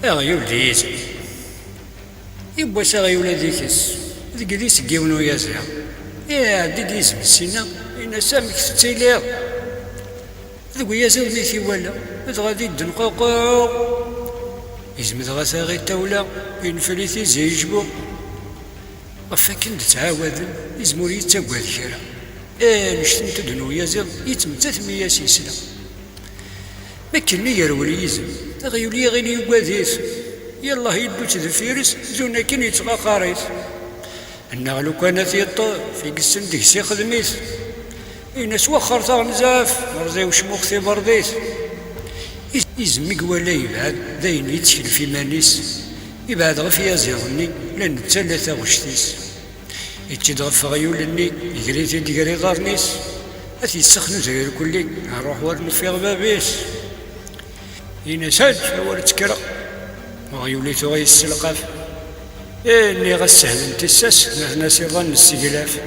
أغيول ديزي يبواس أغيول ديكس ذيك ديس جيونو يازيا دي ديز بالسنة إن سامك تتيليغ ذوك يازيغ ميثي ولا إذ غادي دنقوقو يزمد غاثا غي التولى ينفليثي زي يجبو غفاكن تتعاودن يزمور يتاقواد كرا نشتن تدنو يازيغ يتمتث مياسي سلا مكني يرولي يزم غيولي غيني يقاذيث يالله يدو تذفيرس زونا كن يتغاقاريث النغلو كانت يطو في قسن ديكسي خدميث إناس وخر تغنزاف مرزي وشموختي برديث يزمك ولا يبعد داين يتشل في مانيس يبعد غف يازيغني لان الثلاثة غشتيس يتشد غف غيولني يقريتي ديقري غارنيس أثي يسخنو زغير كلي نروح ورنو في غبابيس إناس هاد أول تكرا وغيوليتو غيسلقاف إني غسهل انتساس ناس يظن السجلاف